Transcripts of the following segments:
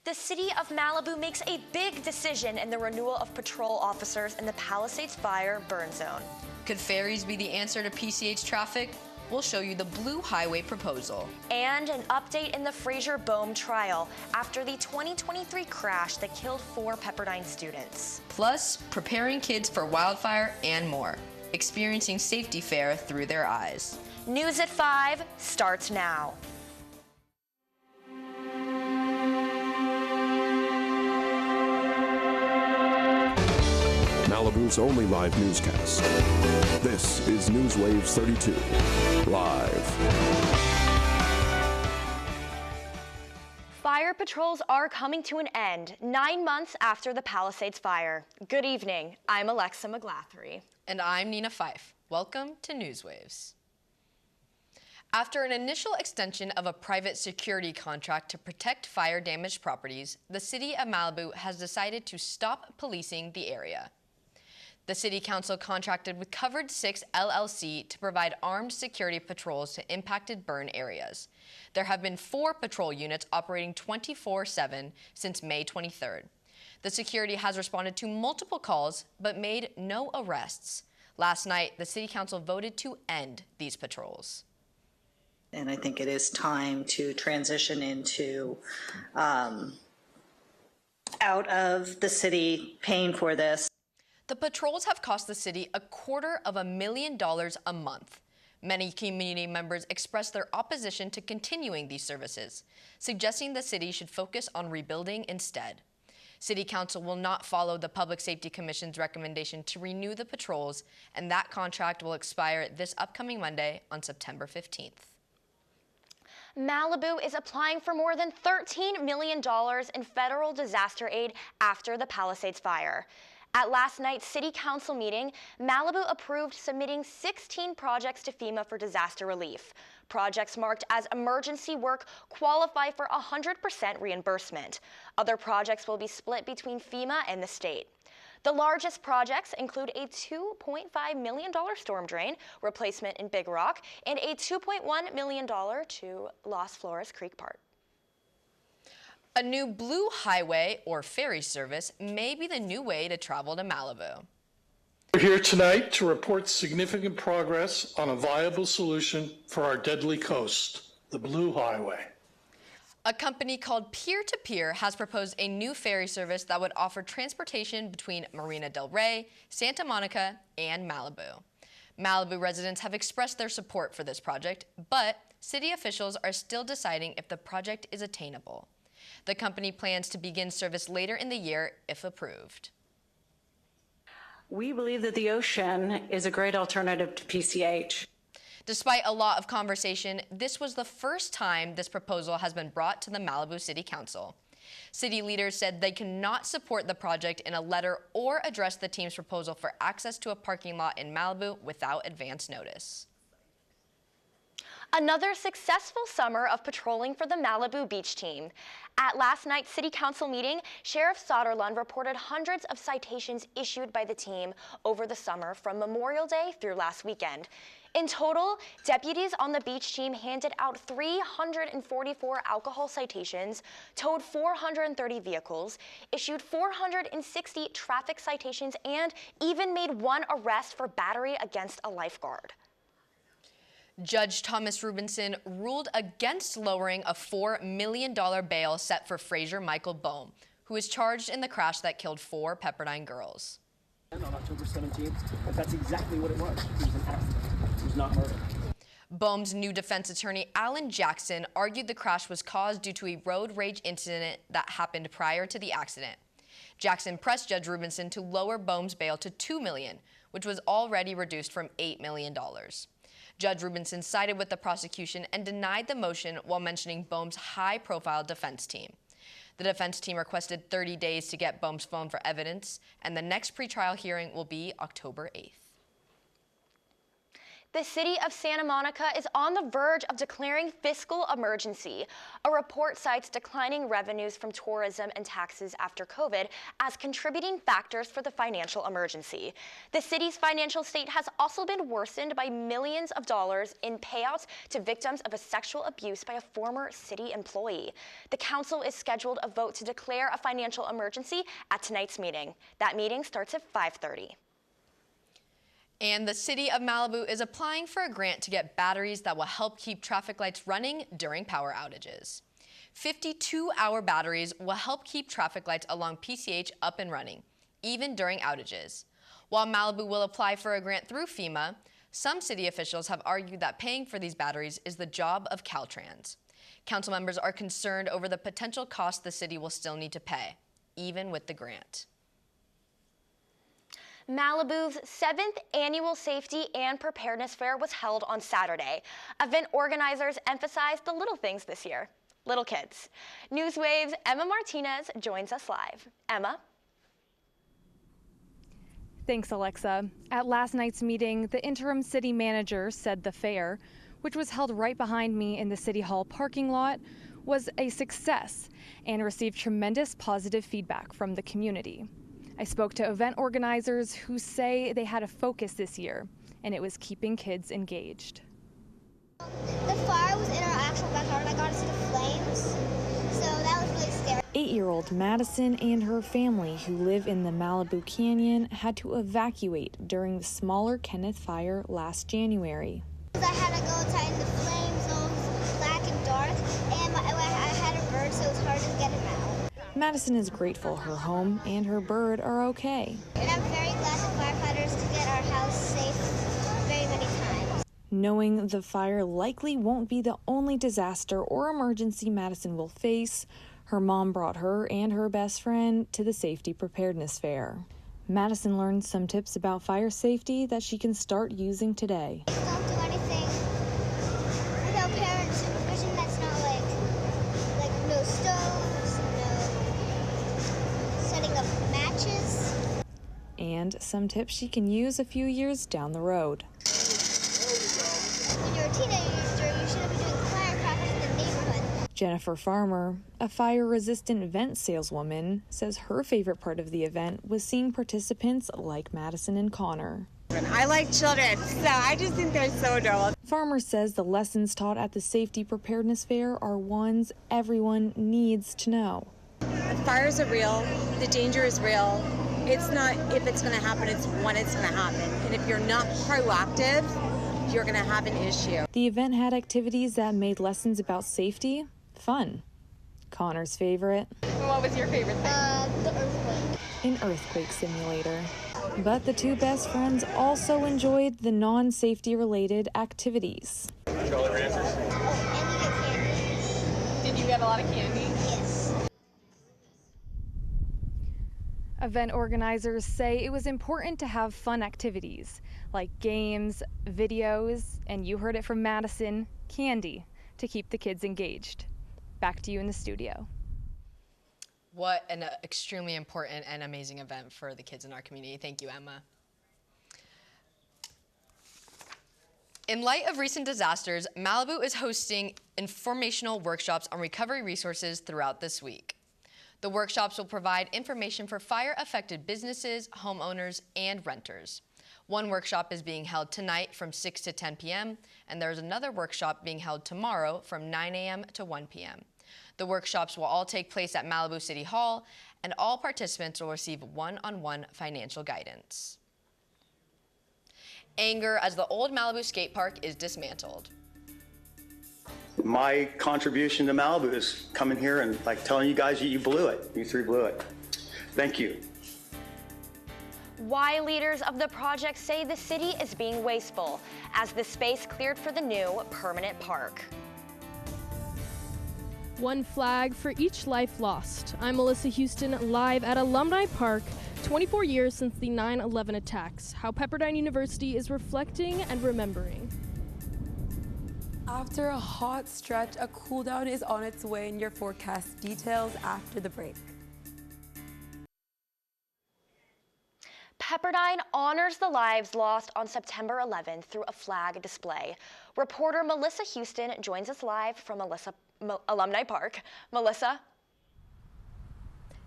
The city of Malibu makes a big decision in the renewal of patrol officers in the Palisades Fire burn zone. Could ferries be the answer to PCH traffic? We'll show you the Blue Highway proposal. And an update in the Fraser Bohm trial after the 2023 crash that killed 4 Pepperdine students. Plus, preparing kids for wildfire and more. Experiencing safety fair through their eyes. News at 5 starts now. Malibu's only live newscast. This is NewsWaves32, live. Fire patrols are coming to an end 9 months after the Palisades fire. Good evening, I'm Alexa McGlathery. And I'm Nina Fife. Welcome to NewsWaves. After an initial extension of a private security contract to protect fire-damaged properties, the city of Malibu has decided to stop policing the area. The City Council contracted with Covered 6 LLC to provide armed security patrols to impacted burn areas. There have been 4 patrol units operating 24/7 since May 23rd. The security has responded to multiple calls but made no arrests. Last night, the City Council voted to end these patrols. And I think it is time to transition into out of the city paying for this. The patrols have cost the city $250,000 a month. Many community members expressed their opposition to continuing these services, suggesting the city should focus on rebuilding instead. City Council will not follow the Public Safety Commission's recommendation to renew the patrols, and that contract will expire this upcoming Monday on September 15th. Malibu is applying for more than $13 million in federal disaster aid after the Palisades fire. At last night's City Council meeting, Malibu approved submitting 16 projects to FEMA for disaster relief. Projects marked as emergency work qualify for 100% reimbursement. Other projects will be split between FEMA and the state. The largest projects include a $2.5 million storm drain replacement in Big Rock and a $2.1 million to Las Flores Creek Park. A new Blue Highway, or ferry service, may be the new way to travel to Malibu. We're here tonight to report significant progress on a viable solution for our deadly coast, the Blue Highway. A company called Pier to Pier has proposed a new ferry service that would offer transportation between Marina del Rey, Santa Monica, and Malibu. Malibu residents have expressed their support for this project, but city officials are still deciding if the project is attainable. The company plans to begin service later in the year if approved. We believe that the ocean is a great alternative to PCH. Despite a lot of conversation, this was the first time this proposal has been brought to the Malibu City Council. City leaders said they cannot support the project in a letter or address the team's proposal for access to a parking lot in Malibu without advance notice. Another successful summer of patrolling for the Malibu Beach team. At last night's City Council meeting, Sheriff Soderlund reported hundreds of citations issued by the team over the summer from Memorial Day through last weekend. In total, deputies on the beach team handed out 344 alcohol citations, towed 430 vehicles, issued 460 traffic citations, and even made 1 arrest for battery against a lifeguard. Judge Thomas Rubinson ruled against lowering a $4 million bail set for Fraser Michael Bohm, who is charged in the crash that killed 4 Pepperdine girls. On October 17th, but that's exactly what it was. It was an accident. It was not murder. Bohm's new defense attorney, Alan Jackson, argued the crash was caused due to a road rage incident that happened prior to the accident. Jackson pressed Judge Rubinson to lower Bohm's bail to $2 million, which was already reduced from $8 million. Judge Rubinson sided with the prosecution and denied the motion while mentioning Bohm's high-profile defense team. The defense team requested 30 days to get Bohm's phone for evidence, and the next pretrial hearing will be October 8th. The city of Santa Monica is on the verge of declaring fiscal emergency. A report cites declining revenues from tourism and taxes after COVID as contributing factors for the financial emergency. The city's financial state has also been worsened by millions of dollars in payouts to victims of a sexual abuse by a former city employee. The council is scheduled a vote to declare a financial emergency at tonight's meeting. That meeting starts at 5:30. And the city of Malibu is applying for a grant to get batteries that will help keep traffic lights running during power outages. 52-hour batteries will help keep traffic lights along PCH up and running, even during outages. While Malibu will apply for a grant through FEMA, some city officials have argued that paying for these batteries is the job of Caltrans. Council members are concerned over the potential cost the city will still need to pay, even with the grant. Malibu's 7th annual Safety and Preparedness Fair was held on Saturday. Event organizers emphasized the little things this year. Little kids. NewsWave's Emma Martinez joins us live. Emma? Thanks, Alexa. At last night's meeting, the interim city manager said the fair, which was held right behind me in the City Hall parking lot, was a success and received tremendous positive feedback from the community. I spoke to event organizers who say they had a focus this year, and it was keeping kids engaged. The fire was in our actual backyard, and I got to see the flames, so that was really scary. 8-year-old Madison and her family, who live in the Malibu Canyon, had to evacuate during the smaller Kenneth fire last January. I had to go outside in the flames, all black and dark, and I had a bird, so it was hard to get him out. Madison is grateful her home and her bird are okay. And I'm very glad the firefighters to get our house safe very many times. Knowing the fire likely won't be the only disaster or emergency Madison will face, her mom brought her and her best friend to the Safety Preparedness Fair. Madison learned some tips about fire safety that she can start using today. Don't do anything without parent supervision that's not like no stoves, no setting up matches. And some tips she can use a few years down the road. When you're a teenager, you shouldn't be doing firecrackers in the neighborhood. Jennifer Farmer, a fire-resistant vent saleswoman, says her favorite part of the event was seeing participants like Madison and Connor. I like children, so I just think they're so adorable. Farmer says the lessons taught at the Safety Preparedness Fair are ones everyone needs to know. The fires are real, the danger is real. It's not if it's going to happen, it's when it's going to happen. And if you're not proactive, you're going to have an issue. The event had activities that made lessons about safety fun. Connor's favorite. What was your favorite thing? The earthquake. An earthquake simulator. But the two best friends also enjoyed the non-safety related activities. And you get candy. Did you get a lot of candy? Yes. Event organizers say it was important to have fun activities like games, videos, and you heard it from Madison, candy, to keep the kids engaged. Back to you in the studio. What an extremely important and amazing event for the kids in our community. Thank you, Emma. In light of recent disasters, Malibu is hosting informational workshops on recovery resources throughout this week. The workshops will provide information for fire-affected businesses, homeowners, and renters. One workshop is being held tonight from 6 to 10 p.m., and there's another workshop being held tomorrow from 9 a.m. to 1 p.m. The workshops will all take place at Malibu City Hall, and all participants will receive one-on-one financial guidance. Anger as the old Malibu skate park is dismantled. My contribution to Malibu is coming here and telling you guys you blew it. You three blew it. Thank you. Why leaders of the project say the city is being wasteful as the space cleared for the new permanent park. One flag for each life lost. I'm Melissa Houston, live at Alumni Park, 24 years since the 9/11 attacks. How Pepperdine University is reflecting and remembering. After a hot stretch, a cool down is on its way in your forecast. Details after the break. Pepperdine honors the lives lost on September 11th through a flag display. Reporter Melissa Houston joins us live from Alumni Park. Melissa?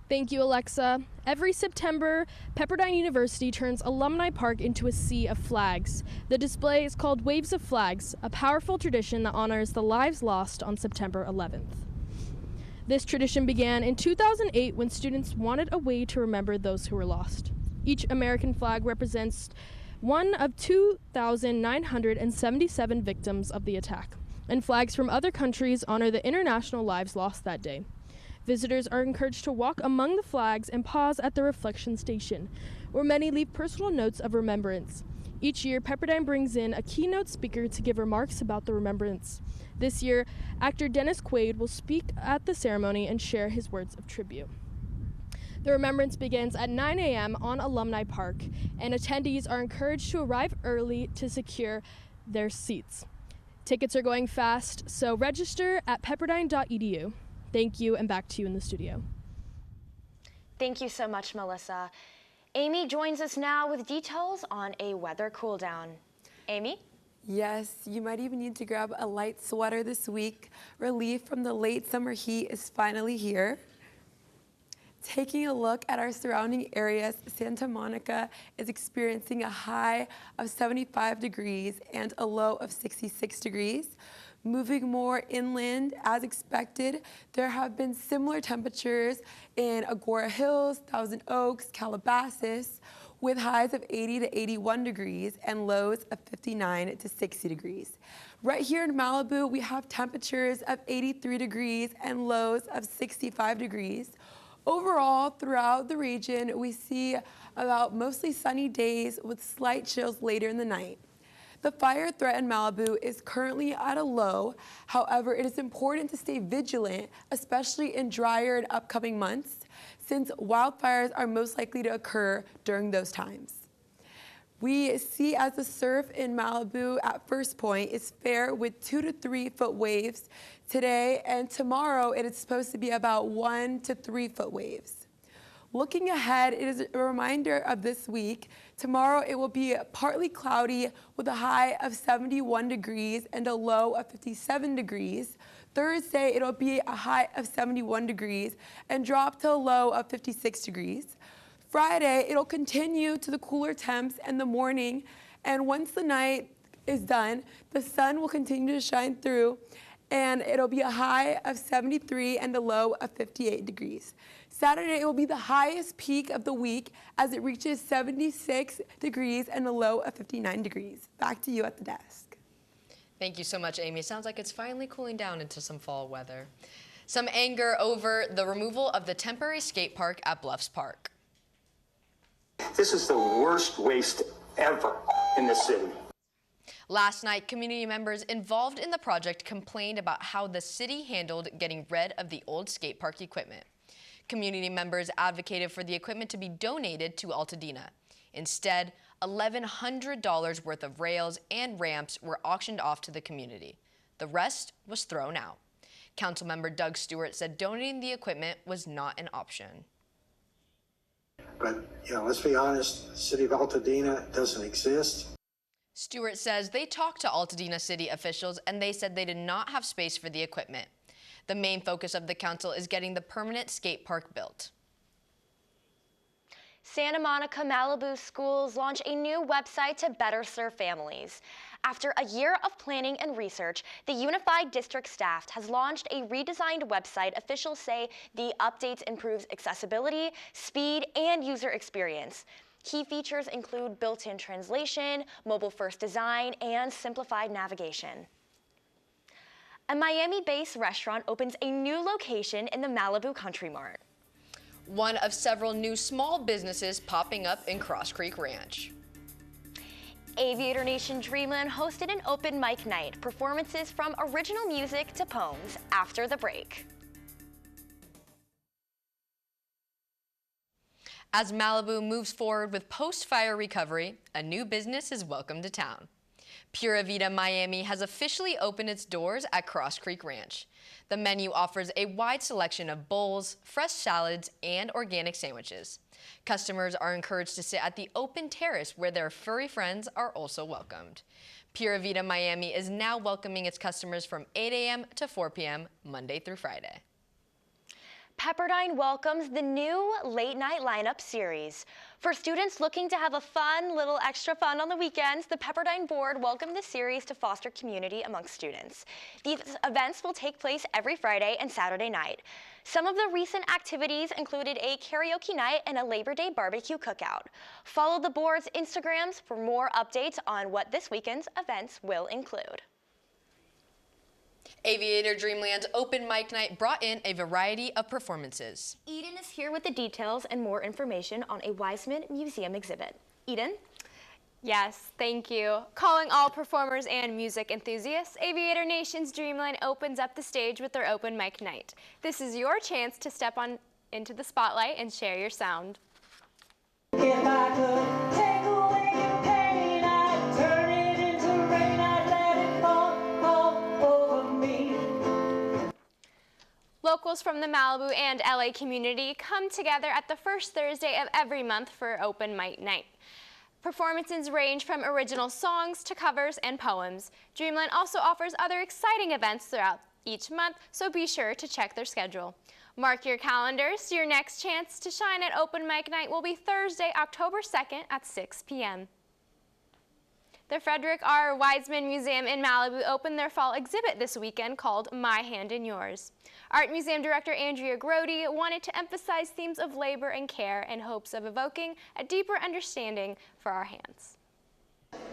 Thank you, Alexa. Every September, Pepperdine University turns Alumni Park into a sea of flags. The display is called Waves of Flags, a powerful tradition that honors the lives lost on September 11th. This tradition began in 2008 when students wanted a way to remember those who were lost. Each American flag represents one of 2,977 victims of the attack, and flags from other countries honor the international lives lost that day. Visitors are encouraged to walk among the flags and pause at the reflection station, where many leave personal notes of remembrance. Each year, Pepperdine brings in a keynote speaker to give remarks about the remembrance. This year, actor Dennis Quaid will speak at the ceremony and share his words of tribute. The remembrance begins at 9 a.m. on Alumni Park, and attendees are encouraged to arrive early to secure their seats. Tickets are going fast, so register at pepperdine.edu. Thank you, and back to you in the studio. Thank you so much, Melissa. Amy joins us now with details on a weather cool down. Amy? Yes, you might even need to grab a light sweater this week. Relief from the late summer heat is finally here. Taking a look at our surrounding areas, Santa Monica is experiencing a high of 75 degrees and a low of 66 degrees. Moving more inland, as expected, there have been similar temperatures in Agora Hills, Thousand Oaks, Calabasas, with highs of 80 to 81 degrees and lows of 59 to 60 degrees. Right here in Malibu, we have temperatures of 83 degrees and lows of 65 degrees. Overall, throughout the region, we see about mostly sunny days with slight chills later in the night. The fire threat in Malibu is currently at a low. However, it is important to stay vigilant, especially in drier and upcoming months, since wildfires are most likely to occur during those times. We see as the surf in Malibu at First Point is fair with 2 to 3 foot waves today, and tomorrow it is supposed to be about 1 to 3 foot waves. Looking ahead, it is a reminder of this week. Tomorrow it will be partly cloudy with a high of 71 degrees and a low of 57 degrees. Thursday, it'll be a high of 71 degrees and drop to a low of 56 degrees. Friday, it'll continue to the cooler temps in the morning, and once the night is done, the sun will continue to shine through, and it'll be a high of 73 and a low of 58 degrees. Saturday, it will be the highest peak of the week as it reaches 76 degrees and a low of 59 degrees. Back to you at the desk. Thank you so much, Amy. Sounds like it's finally cooling down into some fall weather. Some anger over the removal of the temporary skate park at Bluffs Park. This is the worst waste ever in this city. Last night, community members involved in the project complained about how the city handled getting rid of the old skate park equipment. Community members advocated for the equipment to be donated to Altadena. Instead, $1,100 worth of rails and ramps were auctioned off to the community. The rest was thrown out. Councilmember Doug Stewart said donating the equipment was not an option. But, let's be honest, the city of Altadena doesn't exist. Stewart says they talked to Altadena city officials and they said they did not have space for the equipment. The main focus of the council is getting the permanent skate park built. Santa Monica Malibu schools launch a new website to better serve families. After a year of planning and research, the Unified District staff has launched a redesigned website. Officials say the updates improves accessibility, speed, and user experience. Key features include built-in translation, mobile-first design, and simplified navigation. A Miami-based restaurant opens a new location in the Malibu Country Mart. One of several new small businesses popping up in Cross Creek Ranch. Aviator Nation Dreamland hosted an open mic night, performances from original music to poems after the break. As Malibu moves forward with post-fire recovery, a new business is welcome to town. Pura Vida Miami has officially opened its doors at Cross Creek Ranch. The menu offers a wide selection of bowls, fresh salads, and organic sandwiches. Customers are encouraged to sit at the open terrace where their furry friends are also welcomed. Pura Vida Miami is now welcoming its customers from 8 a.m. to 4 p.m. Monday through Friday. Pepperdine welcomes the new late night lineup series. For students looking to have a fun, little extra fun on the weekends, the Pepperdine board welcomed the series to foster community amongst students. These events will take place every Friday and Saturday night. Some of the recent activities included a karaoke night and a Labor Day barbecue cookout. Follow the board's Instagrams for more updates on what this weekend's events will include. Aviator Dreamland's open mic night brought in a variety of performances. Eden is here with the details and more information on a Wiseman Museum exhibit. Eden? Yes, thank you. Calling all performers and music enthusiasts, Aviator Nation's Dreamland opens up the stage with their open mic night. This is your chance to step on into the spotlight and share your sound. If I could take away your pain, I'd turn it into rain, I'd let it fall over me. Locals from the Malibu and LA community come together at the first Thursday of every month for open mic night. Performances range from original songs to covers and poems. Dreamland also offers other exciting events throughout each month, so be sure to check their schedule. Mark your calendars. Your next chance to shine at open mic night will be Thursday, October 2nd at 6 p.m. The Frederick R. Wiseman Museum in Malibu opened their fall exhibit this weekend called My Hand in Yours. Art Museum Director Andrea Grody wanted to emphasize themes of labor and care in hopes of evoking a deeper understanding for our hands.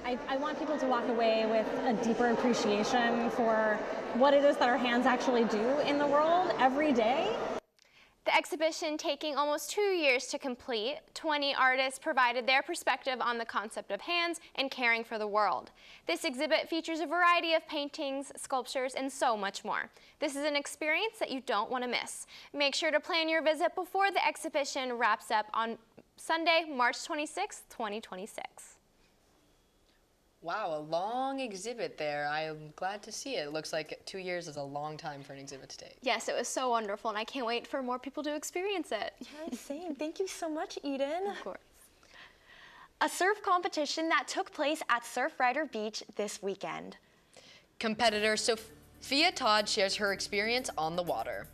I want people to walk away with a deeper appreciation for what it is that our hands actually do in the world every day. The exhibition, taking almost 2 years to complete, 20 artists provided their perspective on the concept of hands and caring for the world. This exhibit features a variety of paintings, sculptures, and so much more. This is an experience that you don't want to miss. Make sure to plan your visit before the exhibition wraps up on Sunday, March 26, 2026. Wow, a long exhibit there. I'm glad to see it. It looks like 2 years is a long time for an exhibit to take. Yes, it was so wonderful, and I can't wait for more people to experience it. Yes, same. Thank you so much, Eden. Of course. A surf competition that took place at Surfrider Beach this weekend. Competitor Sophia Todd shares her experience on the water.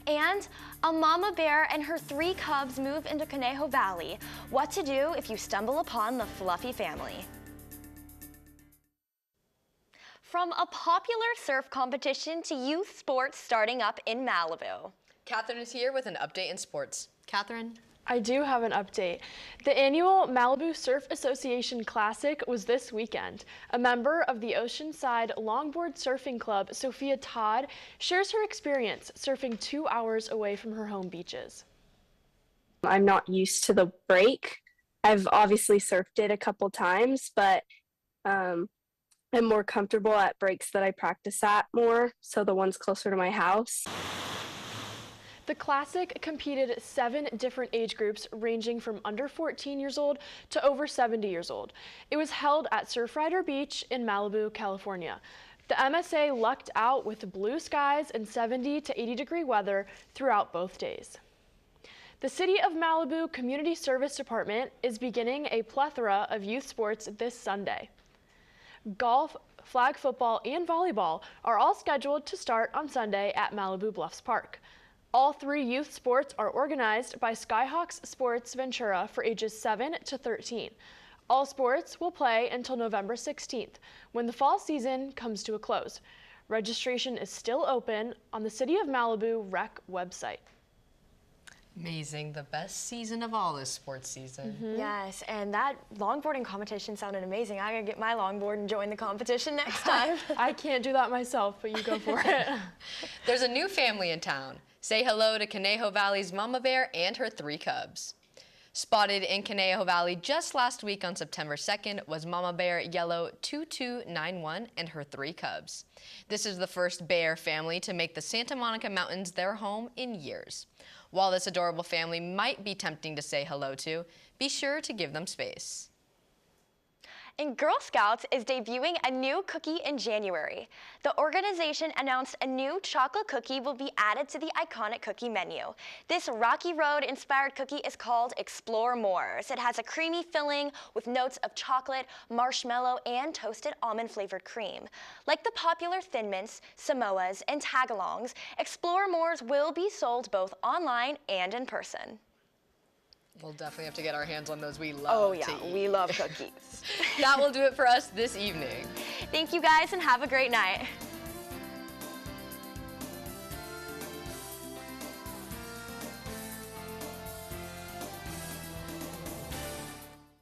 And a mama bear and her 3 cubs move into Conejo Valley. What to do if you stumble upon the Fluffy family. From a popular surf competition to youth sports starting up in Malibu. Catherine is here with an update in sports. Catherine? I do have an update. The annual Malibu Surf Association Classic was this weekend. A member of the Oceanside Longboard Surfing Club, Sophia Todd, shares her experience surfing 2 hours away from her home beaches. I'm not used to the break. I've obviously surfed it a couple times, but I'm more comfortable at breaks that I practice at more, so the ones closer to my house. The Classic competed 7 different age groups ranging from under 14 years old to over 70 years old. It was held at Surfrider Beach in Malibu, California. The MSA lucked out with blue skies and 70 to 80 degree weather throughout both days. The City of Malibu Community Service Department is beginning a plethora of youth sports this Sunday. Golf, flag football, and volleyball are all scheduled to start on Sunday at Malibu Bluffs Park. All 3 youth sports are organized by Skyhawks Sports Ventura for ages 7 to 13. All sports will play until November 16th, when the fall season comes to a close. Registration is still open on the City of Malibu Rec website. Amazing. The best season of all is sports season. Yes, and that longboarding competition sounded amazing. I gotta get my longboard and join the competition next time. I can't do that myself, but you go for it. There's a new family in town. Say hello to Conejo Valley's mama bear and her 3 cubs. Spotted in Conejo Valley just last week on September 2nd was mama bear yellow 2291 and her 3 cubs. This is the first bear family to make the Santa Monica Mountains their home in years. While this adorable family might be tempting to say hello to, be sure to give them space. And Girl Scouts is debuting a new cookie in January. The organization announced a new chocolate cookie will be added to the iconic cookie menu. This Rocky Road-inspired cookie is called Explore More's. It has a creamy filling with notes of chocolate, marshmallow, and toasted almond-flavored cream. Like the popular Thin Mints, Samoas, and Tagalongs, Explore More's will be sold both online and in person. We'll definitely have to get our hands on those. We love to eat. We love cookies. That will do it for us this evening. Thank you guys and have a great night.